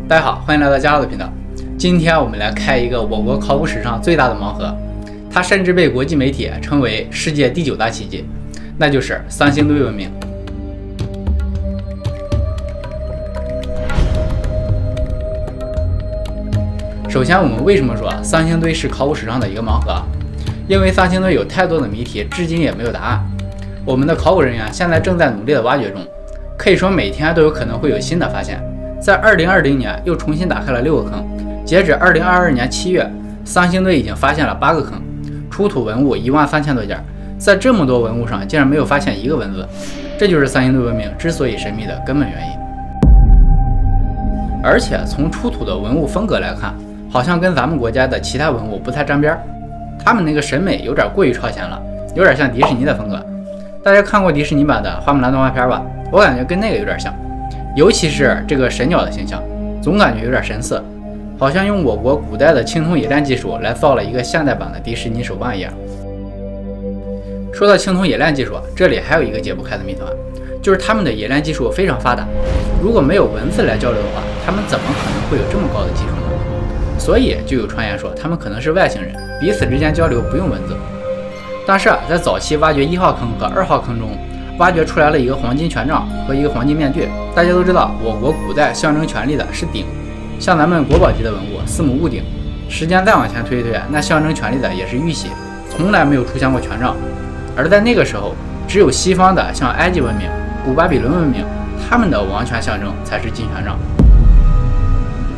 大家好，欢迎来到家乐的频道。今天我们来开一个我国考古史上最大的盲盒，它甚至被国际媒体称为世界第9大奇迹，那就是三星堆文明。首先，我们为什么说三星堆是考古史上的一个盲盒？因为三星堆有太多的谜题，至今也没有答案。我们的考古人员现在正在努力的挖掘中，可以说每天都有可能会有新的发现。在2020年又重新打开了6个坑，截止2022年7月，三星堆已经发现了8个坑，出土文物13000多件，在这么多文物上竟然没有发现一个文字，这就是三星堆文明之所以神秘的根本原因。而且从出土的文物风格来看，好像跟咱们国家的其他文物不太沾边，他们那个审美有点过于超前了，有点像迪士尼的风格。大家看过迪士尼版的花木兰动画片吧？我感觉跟那个有点像，尤其是这个神鸟的形象，总感觉有点神似，好像用我国古代的青铜冶炼技术来造了一个现代版的迪士尼手办一样。说到青铜冶炼技术，这里还有一个解不开的谜团，就是他们的冶炼技术非常发达，如果没有文字来交流的话，他们怎么可能会有这么高的技术呢？所以就有传言说他们可能是外星人，彼此之间交流不用文字。但是在早期挖掘1号坑和2号坑中，挖掘出来了一个黄金权杖和一个黄金面具。大家都知道，我国古代象征权力的是鼎，像咱们国宝级的文物司母戊鼎，时间再往前推一推，那象征权力的也是玉玺，从来没有出现过权杖。而在那个时候，只有西方的像埃及文明、古巴比伦文明，他们的王权象征才是金权杖。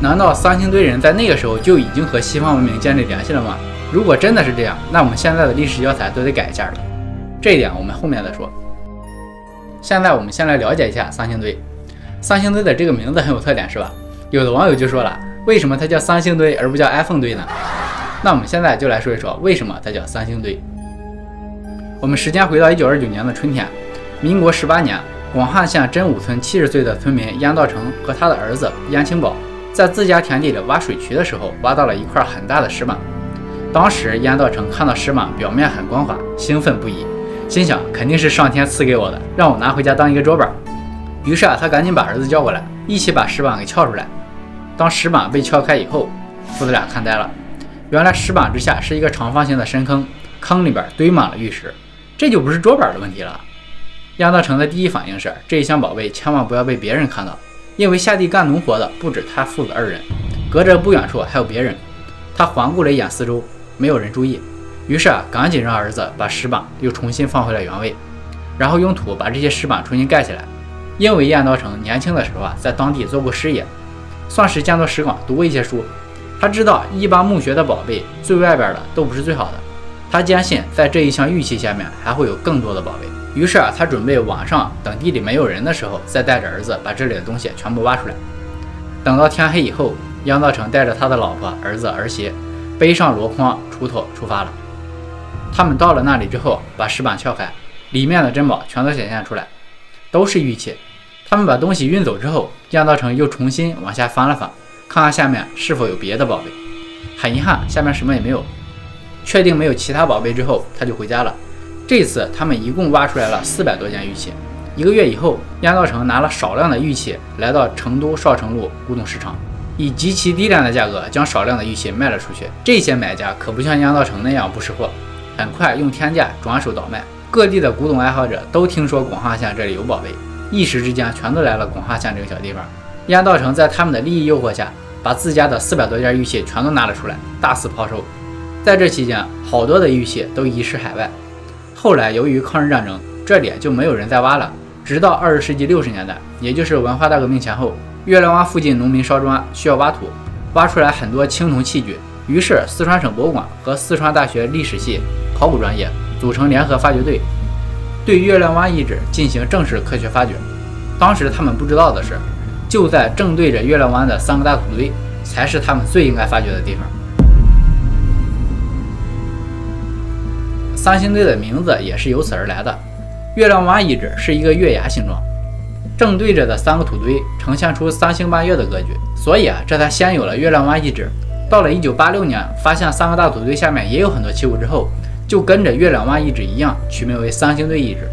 难道三星堆人在那个时候就已经和西方文明建立联系了吗？如果真的是这样，那我们现在的历史教材都得改一下了。这一点我们后面再说。现在我们先来了解一下三星堆。三星堆的这个名字很有特点，是吧？有的网友就说了，为什么它叫三星堆而不叫 iPhone 堆呢？那我们现在就来说一说为什么它叫三星堆。我们时间回到1929年的春天，民国18年，广汉县真武村70岁的村民燕道成和他的儿子燕清宝在自家田地里挖水渠的时候，挖到了一块很大的石板。当时燕道成看到石板表面很光滑，兴奋不已，心想肯定是上天赐给我的，让我拿回家当一个桌板。于是他赶紧把儿子叫过来，一起把石板给撬出来。当石板被撬开以后，父子俩看呆了，原来石板之下是一个长方形的深坑，坑里边堆满了玉石，这就不是桌板的问题了。燕道成的第一反应是，这一箱宝贝千万不要被别人看到，因为下地干农活的不止他父子2人，隔着不远处还有别人。他环顾了一眼四周，没有人注意，于是赶紧让儿子把石板又重新放回了原位，然后用土把这些石板重新盖起来。因为燕道成年轻的时候在当地做过师爷，算是见多识广，读过一些书，他知道一般墓穴的宝贝最外边的都不是最好的，他坚信在这一箱玉器下面还会有更多的宝贝。于是他准备晚上等地里没有人的时候，再带着儿子把这里的东西全部挖出来。等到天黑以后，燕道成带着他的老婆、儿子、儿媳背上箩筐、锄头出发了。他们到了那里之后，把石板撬开，里面的珍宝全都显现出来，都是玉器。他们把东西运走之后，燕道成又重新往下翻了翻，看看下面是否有别的宝贝。很遗憾，下面什么也没有。确定没有其他宝贝之后，他就回家了。这次他们一共挖出来了400多件玉器。1个月以后，燕道成拿了少量的玉器来到成都少城路古董市场，以极其低廉的价格将少量的玉器卖了出去。这些买家可不像燕道成那样不识货，很快用天价转手倒卖。各地的古董爱好者都听说广汉县这里有宝贝，一时之间全都来了广汉县这个小地方。燕道成在他们的利益诱惑下，把自家的400多件玉器全都拿了出来，大肆抛售。在这期间，好多的玉器都遗失海外。后来由于抗日战争，这里就没有人再挖了。直到20世纪60年代，也就是文化大革命前后，月亮湾附近农民烧砖需要挖土，挖出来很多青铜器具，于是四川省博物馆和四川大学历史系考古专业组成联合发掘队，对月亮湾遗址进行正式科学发掘。当时他们不知道的是，就在正对着月亮湾的3个大土堆才是他们最应该发掘的地方。三星堆的名字也是由此而来的。月亮湾遗址是一个月牙形状，正对着的3个土堆呈现出3星半月的格局，所以这才先有了月亮湾遗址。到了1986年，发现3个大土堆下面也有很多器物之后，就跟着月亮湾遗址一样取名为三星堆遗址。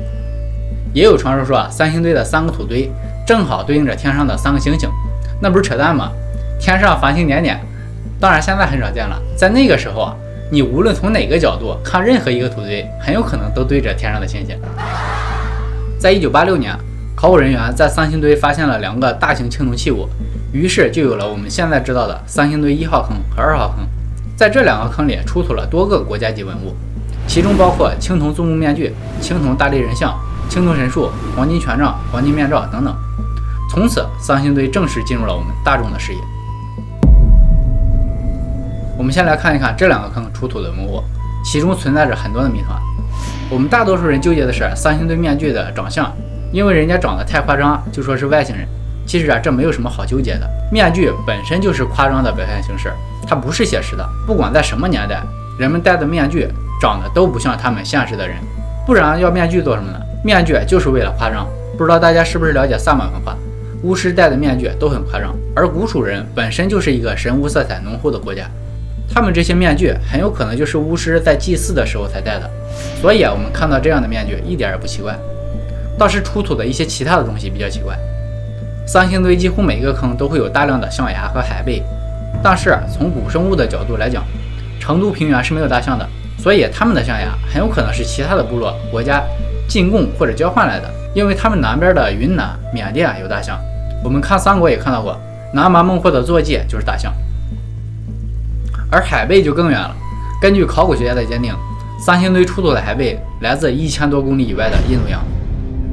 也有传说说三星堆的3个土堆正好对应着天上的3个星星，那不是扯淡吗？天上繁星点点。当然现在很少见了，在那个时候啊，你无论从哪个角度看任何一个土堆，很有可能都对着天上的星星。在1986年，考古人员在三星堆发现了2个大型青铜器物，于是就有了我们现在知道的三星堆1号坑和2号坑。在这2个坑里出土了多个国家级文物，其中包括青铜纵目面具、青铜大力人像、青铜神树、黄金权杖、黄金面罩等等。从此，三星堆正式进入了我们大众的视野。我们先来看一看这2个坑出土的文物，其中存在着很多的谜团。我们大多数人纠结的是三星堆面具的长相，因为人家长得太夸张，就说是外星人。其实啊，这没有什么好纠结的。面具本身就是夸张的表现形式，它不是写实的。不管在什么年代，人们戴的面具长得都不像他们现实的人，不然要面具做什么呢？面具就是为了夸张。不知道大家是不是了解萨满文化？巫师戴的面具都很夸张，而古蜀人本身就是一个神巫色彩浓厚的国家，他们这些面具很有可能就是巫师在祭祀的时候才戴的，所以我们看到这样的面具一点也不奇怪。倒是出土的一些其他的东西比较奇怪。三星堆几乎每个坑都会有大量的象牙和海贝，但是从古生物的角度来讲，成都平原是没有大象的，所以他们的象牙很有可能是其他的部落国家进贡或者交换来的，因为他们南边的云南、缅甸有大象。我们看三国也看到过，南蛮孟获的坐骑就是大象。而海贝就更远了，根据考古学家的鉴定，三星堆出土的海贝来自1000多公里以外的印度洋，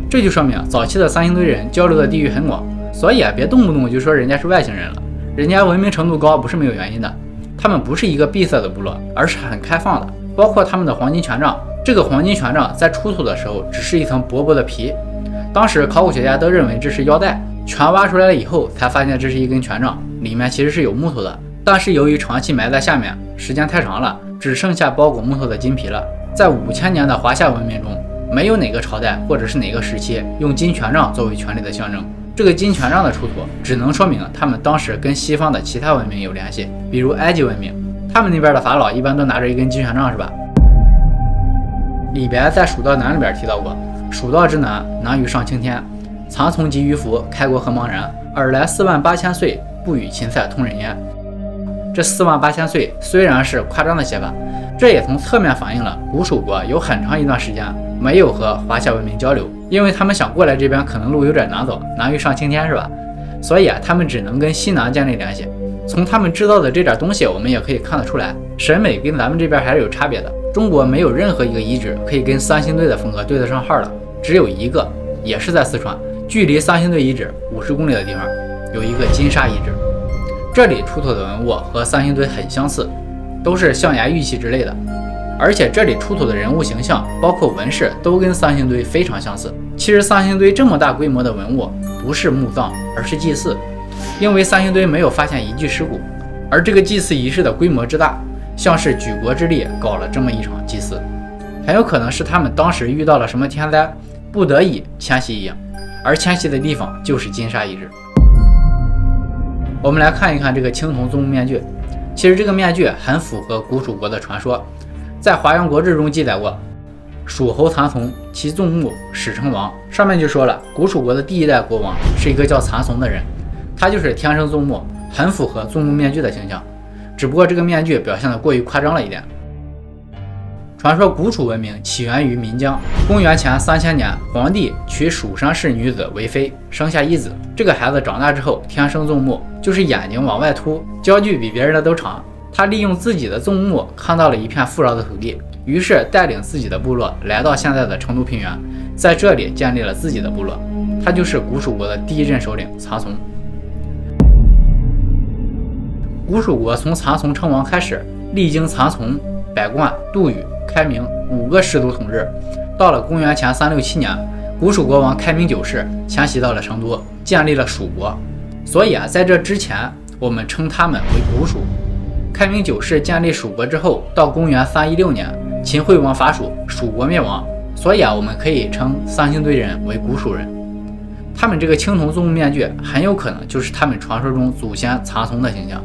这就说明早期的三星堆人交流的地域很广。所以别动不动就说人家是外星人了，人家文明程度高不是没有原因的。他们不是一个闭塞的部落，而是很开放的。包括他们的黄金权杖，这个黄金权杖在出土的时候只是一层薄薄的皮，当时考古学家都认为这是腰带，全挖出来了以后才发现这是一根权杖，里面其实是有木头的，但是由于长期埋在下面，时间太长了，只剩下包裹木头的金皮了。在5000年的华夏文明中，没有哪个朝代或者是哪个时期用金权杖作为权力的象征。这个金权杖的出土只能说明他们当时跟西方的其他文明有联系，比如埃及文明，他们那边的法老一般都拿着一根金权杖，是吧？李白在《蜀道难》里边提到过，蜀道之难，难于上青天，蚕丛及鱼凫，开国何茫然，尔来48000岁，不与秦塞通人烟。这48000岁虽然是夸张的写法，这也从侧面反映了古蜀国有很长一段时间没有和华夏文明交流，因为他们想过来这边可能路有点难走，难于上青天，是吧？所以他们只能跟西南建立联系。从他们知道的这点东西，我们也可以看得出来，审美跟咱们这边还是有差别的。中国没有任何一个遗址可以跟三星堆的风格对得上号的，只有一个，也是在四川，距离三星堆遗址50公里的地方有一个金沙遗址，这里出土的文物和三星堆很相似，都是象牙玉器之类的，而且这里出土的人物形象包括纹饰都跟三星堆非常相似。其实三星堆这么大规模的文物不是墓葬，而是祭祀，因为三星堆没有发现一具尸骨，而这个祭祀仪式的规模之大，像是举国之力搞了这么一场祭祀，很有可能是他们当时遇到了什么天灾，不得已迁徙一样，而迁徙的地方就是金沙遗址。我们来看一看这个青铜纵目面具，其实这个面具很符合古蜀国的传说，在《华阳国志》中记载过，蜀侯蚕丛，其纵目，史称王。上面就说了，古蜀国的第1代国王是一个叫蚕丛的人，他就是天生纵目，很符合纵目面具的形象，只不过这个面具表现得过于夸张了一点。传说古蜀文明起源于岷江，公元前3000年，皇帝娶蜀山氏女子为妃，生下一子。这个孩子长大之后天生纵目，就是眼睛往外凸，焦距比别人的都长。他利用自己的纵目看到了一片富饶的土地，于是带领自己的部落来到现在的成都平原，在这里建立了自己的部落。他就是古蜀国的第1任首领蚕丛。古蜀国从蚕丛称王开始，历经蚕丛、百冠、杜宇、开明5个氏族统治，到了公元前367年，古蜀国王开明9世迁徙到了成都，建立了蜀国。所以在这之前，我们称他们为古蜀。开明9世建立蜀国之后，到公元316年，秦惠王伐蜀，蜀国灭亡。所以我们可以称三星堆人为古蜀人。他们这个青铜纵目面具很有可能就是他们传说中祖先蚕丛的形象。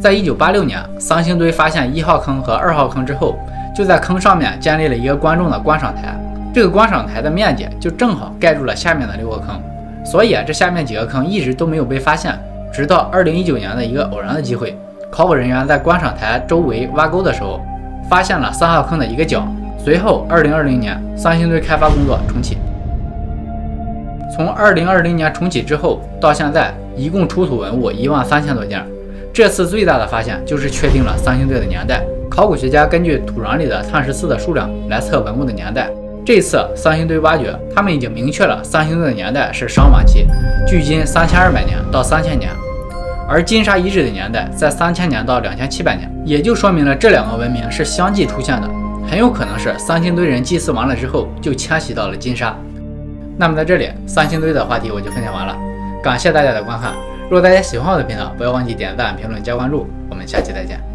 在1986年，三星堆发现1号坑和2号坑之后，就在坑上面建立了一个观众的观赏台，这个观赏台的面积就正好盖住了下面的6个坑，所以这下面几个坑一直都没有被发现，直到2019年的一个偶然的机会，考古人员在观赏台周围挖沟的时候，发现了3号坑的一个角。随后2020年三星堆开发工作重启。从2020年重启之后到现在，一共出土文物13000多件。这次最大的发现就是确定了三星堆的年代。考古学家根据土壤里的碳14的数量来测文物的年代。这次三星堆挖掘，他们已经明确了三星堆的年代是商晚期，距今3200年到3000年，而金沙遗址的年代在3000年到2700年，也就说明了这两个文明是相继出现的，很有可能是三星堆人祭祀完了之后就迁徙到了金沙。那么在这里，三星堆的话题我就分享完了，感谢大家的观看。如果大家喜欢我的频道，不要忘记点赞、评论、加关注，我们下期再见。